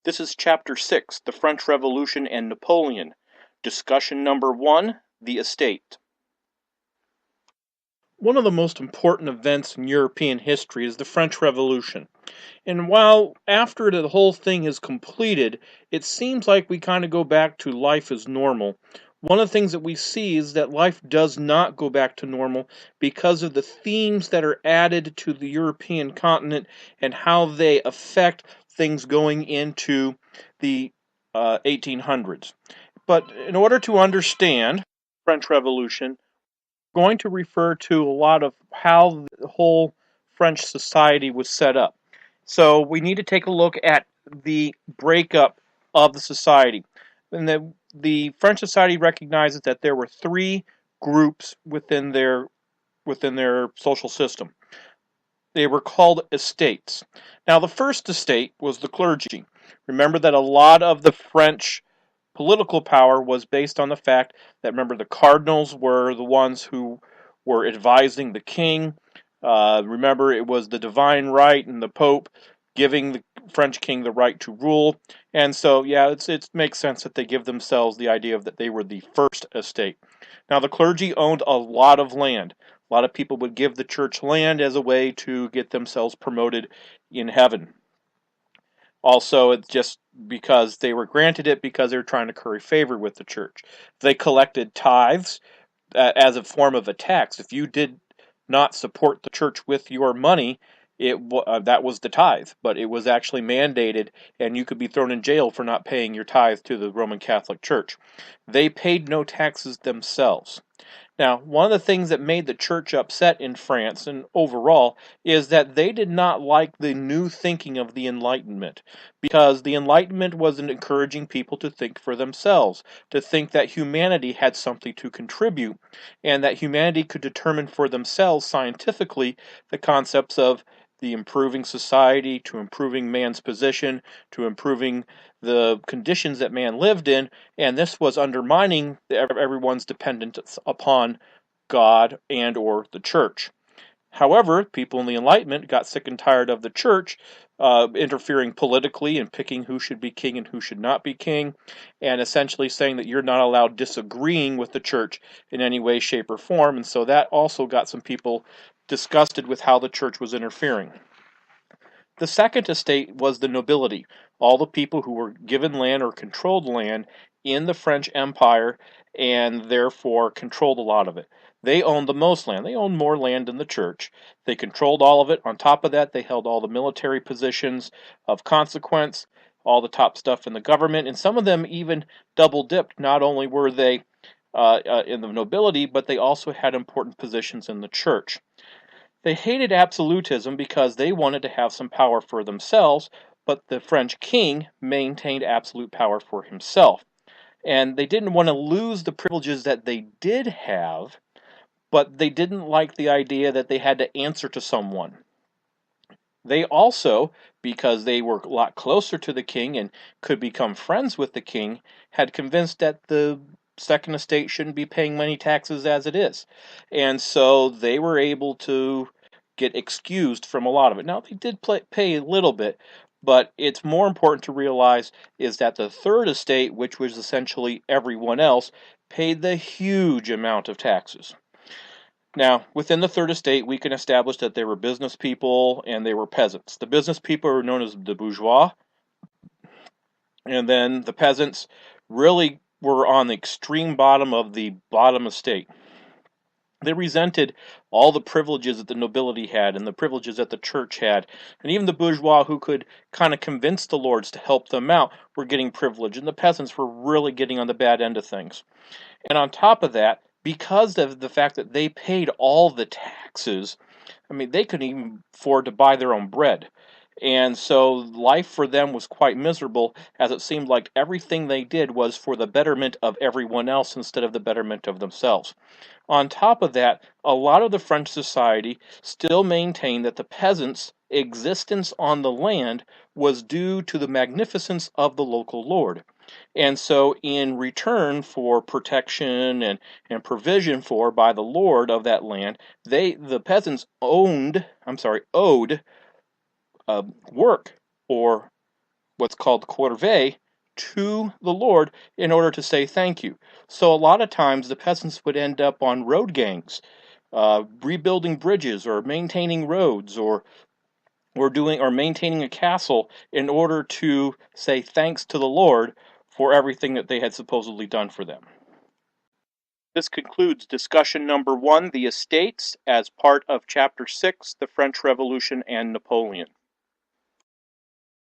This is Chapter 6, The French Revolution and Napoleon. Discussion number 1, The Estate. One of the most important events in European history is the French Revolution. And while after the whole thing is completed, it seems like we kind of go back to life as normal. One of the things that we see is that life does not go back to normal because of the themes that are added to the European continent and how they affect things going into the 1800s. But in order to understand the French Revolution, I'm going to refer to a lot of how the whole French society was set up. So we need to take a look at the breakup of the society. And the French society recognizes that there were three groups within their social system. They were called estates. Now, the first estate was the clergy. Remember that a lot of the French political power was based on the fact that, remember, the cardinals were the ones who were advising the king. Remember, it was the divine right and the Pope giving the French king the right to rule. And so, yeah, it makes sense that they give themselves the idea of that they were the first estate. Now, the clergy owned a lot of land. A lot of people would give the church land as a way to get themselves promoted in heaven. Also, it's just because they were granted it because they were trying to curry favor with the church. They collected tithes as a form of a tax. If you did not support the church with your money, that was the tithe, but it was actually mandated, and you could be thrown in jail for not paying your tithe to the Roman Catholic Church. They paid no taxes themselves. Now, one of the things that made the church upset in France and overall is that they did not like the new thinking of the Enlightenment, because the Enlightenment was encouraging people to think for themselves, to think that humanity had something to contribute, and that humanity could determine for themselves scientifically the concepts of the improving society, to improving man's position, to improving the conditions that man lived in, and this was undermining everyone's dependence upon God and or the church. However, people in the Enlightenment got sick and tired of the church interfering politically and picking who should be king and who should not be king, and essentially saying that you're not allowed disagreeing with the church in any way, shape, or form, and so that also got some people disgusted with how the church was interfering. The second estate was the nobility, all the people who were given land or controlled land in the French Empire and therefore controlled a lot of it. They owned the most land. They owned more land than the church. They controlled all of it. On top of that, they held all the military positions of consequence, all the top stuff in the government, and some of them even double dipped. Not only were they in the nobility, but they also had important positions in the church. They hated absolutism because they wanted to have some power for themselves, but the French king maintained absolute power for himself. And they didn't want to lose the privileges that they did have, but they didn't like the idea that they had to answer to someone. They also, because they were a lot closer to the king and could become friends with the king, had convinced that the second estate shouldn't be paying many taxes as it is. And so they were able to get excused from a lot of it. Now, they did pay a little bit, but it's more important to realize is that the third estate, which was essentially everyone else, paid the huge amount of taxes. Now, within the third estate, we can establish that they were business people and they were peasants. The business people were known as the bourgeois, and then the peasants really were on the extreme bottom of the bottom estate. They resented all the privileges that the nobility had and the privileges that the church had. And even the bourgeois who could kind of convince the lords to help them out were getting privilege. And the peasants were really getting on the bad end of things. And on top of that, because of the fact that they paid all the taxes, I mean, they couldn't even afford to buy their own bread. And so life for them was quite miserable, as it seemed like everything they did was for the betterment of everyone else instead of the betterment of themselves. On top of that, a lot of the French society still maintained that the peasants' existence on the land was due to the magnificence of the local lord. And so, in return for protection and provision for by the lord of that land, the peasants owed work or what's called corvée, to the Lord in order to say thank you. So a lot of times the peasants would end up on road gangs, rebuilding bridges or maintaining roads or maintaining a castle in order to say thanks to the Lord for everything that they had supposedly done for them. This concludes discussion number 1, the estates, as part of chapter 6, the French Revolution and Napoleon.